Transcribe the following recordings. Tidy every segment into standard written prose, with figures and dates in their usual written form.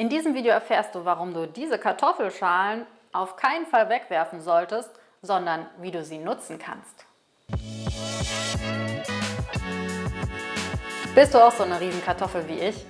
In diesem Video erfährst du, warum du diese Kartoffelschalen auf keinen Fall wegwerfen solltest, sondern wie du sie nutzen kannst. Bist du auch so eine Riesenkartoffel wie ich?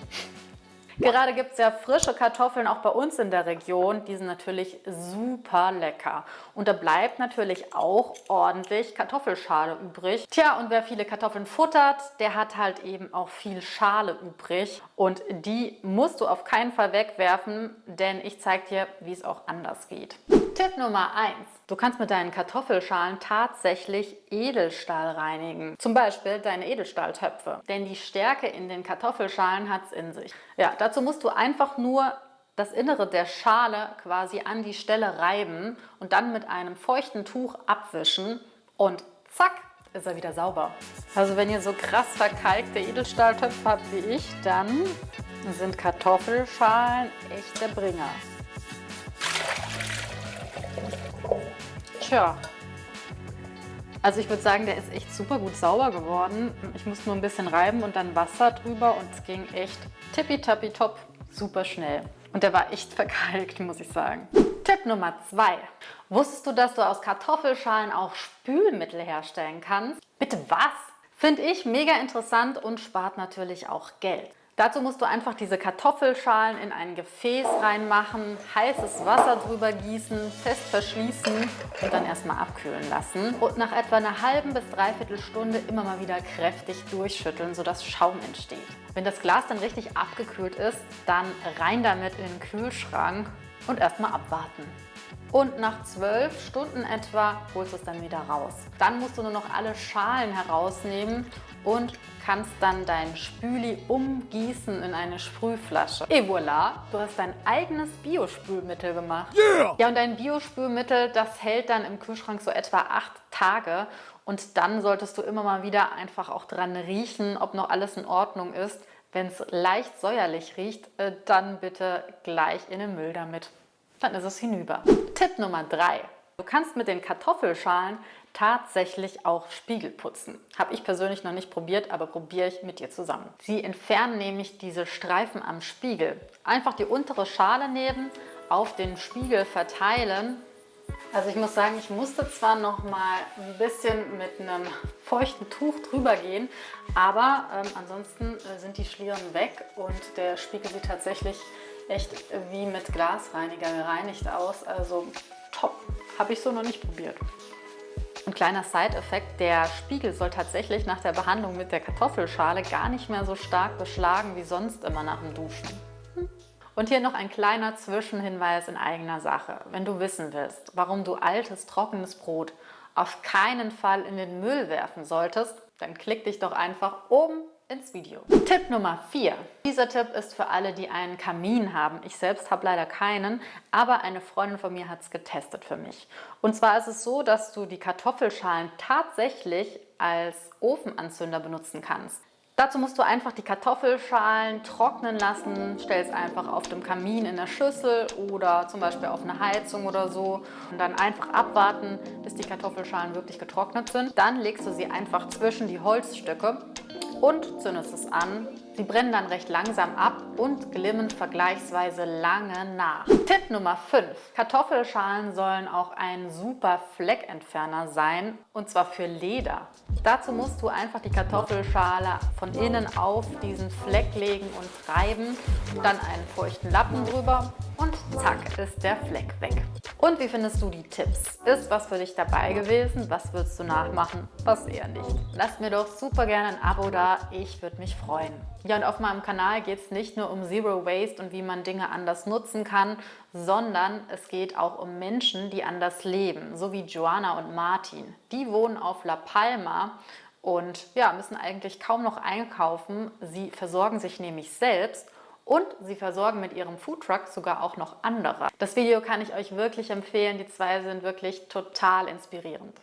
Gerade gibt es ja frische Kartoffeln auch bei uns in der Region. Die sind natürlich super lecker. Und da bleibt natürlich auch ordentlich Kartoffelschale übrig. Tja, und wer viele Kartoffeln futtert, der hat halt eben auch viel Schale übrig. Und die musst du auf keinen Fall wegwerfen, denn ich zeige dir, wie es auch anders geht. Tipp Nummer 1. Du kannst mit deinen Kartoffelschalen tatsächlich Edelstahl reinigen. Zum Beispiel deine Edelstahltöpfe. Denn die Stärke in den Kartoffelschalen hat es in sich. Ja, dazu musst du einfach nur das Innere der Schale quasi an die Stelle reiben und dann mit einem feuchten Tuch abwischen und zack, ist er wieder sauber. Also wenn ihr so krass verkalkte Edelstahltöpfe habt wie ich, dann sind Kartoffelschalen echt der Bringer. Tja, also ich würde sagen, der ist echt super gut sauber geworden. Ich musste nur ein bisschen reiben und dann Wasser drüber und es ging echt tippitoppi-top, super schnell. Und der war echt verkalkt, muss ich sagen. Tipp Nummer 2. Wusstest du, dass du aus Kartoffelschalen auch Spülmittel herstellen kannst? Bitte was? Finde ich mega interessant und spart natürlich auch Geld. Dazu musst du einfach diese Kartoffelschalen in ein Gefäß reinmachen, heißes Wasser drüber gießen, fest verschließen und dann erstmal abkühlen lassen. Und nach etwa einer halben bis dreiviertel Stunde immer mal wieder kräftig durchschütteln, sodass Schaum entsteht. Wenn das Glas dann richtig abgekühlt ist, dann rein damit in den Kühlschrank und erstmal abwarten. Und nach 12 Stunden etwa holst du es dann wieder raus. Dann musst du nur noch alle Schalen herausnehmen und kannst dann dein Spüli umgießen in eine Sprühflasche. Et voilà, du hast dein eigenes Biospülmittel gemacht. Yeah! Ja, und dein Biospülmittel, das hält dann im Kühlschrank so etwa 8 Tage. Und dann solltest du immer mal wieder einfach auch dran riechen, ob noch alles in Ordnung ist. Wenn es leicht säuerlich riecht, dann bitte gleich in den Müll damit. Dann ist es hinüber. Tipp Nummer 3. Du kannst mit den Kartoffelschalen tatsächlich auch Spiegel putzen. Habe ich persönlich noch nicht probiert, aber probiere ich mit dir zusammen. Sie entfernen nämlich diese Streifen am Spiegel. Einfach die untere Schale nehmen, auf den Spiegel verteilen. Also ich muss sagen, ich musste zwar noch mal ein bisschen mit einem feuchten Tuch drüber gehen, aber ansonsten sind die Schlieren weg und der Spiegel sieht tatsächlich echt wie mit Glasreiniger gereinigt aus. Also top, habe ich so noch nicht probiert. Ein kleiner Side-Effekt, der Spiegel soll tatsächlich nach der Behandlung mit der Kartoffelschale gar nicht mehr so stark beschlagen wie sonst immer nach dem Duschen. Und hier noch ein kleiner Zwischenhinweis in eigener Sache. Wenn du wissen willst, warum du altes, trockenes Brot auf keinen Fall in den Müll werfen solltest, dann klick dich doch einfach oben ins Video. Tipp Nummer 4. Dieser Tipp ist für alle, die einen Kamin haben. Ich selbst habe leider keinen, aber eine Freundin von mir hat es getestet für mich. Und zwar ist es so, dass du die Kartoffelschalen tatsächlich als Ofenanzünder benutzen kannst. Dazu musst du einfach die Kartoffelschalen trocknen lassen, stellst einfach auf dem Kamin in der Schüssel oder zum Beispiel auf eine Heizung oder so und dann einfach abwarten, bis die Kartoffelschalen wirklich getrocknet sind. Dann legst du sie einfach zwischen die Holzstücke und zündest es an. Sie brennen dann recht langsam ab und glimmen vergleichsweise lange nach. Tipp Nummer 5. Kartoffelschalen sollen auch ein super Fleckentferner sein, und zwar für Leder. Dazu musst du einfach die Kartoffelschale von innen auf diesen Fleck legen und reiben, dann einen feuchten Lappen drüber und zack ist der Fleck weg. Und wie findest du die Tipps? Ist was für dich dabei gewesen? Was würdest du nachmachen? Was eher nicht? Lass mir doch super gerne ein Abo da, ich würde mich freuen. Ja, und auf meinem Kanal geht es nicht nur um Zero Waste und wie man Dinge anders nutzen kann, sondern es geht auch um Menschen, die anders leben, so wie Joanna und Martin. Die wohnen auf La Palma und ja, müssen eigentlich kaum noch einkaufen. Sie versorgen sich nämlich selbst. Und sie versorgen mit ihrem Foodtruck sogar auch noch andere. Das Video kann ich euch wirklich empfehlen. Die zwei sind wirklich total inspirierend.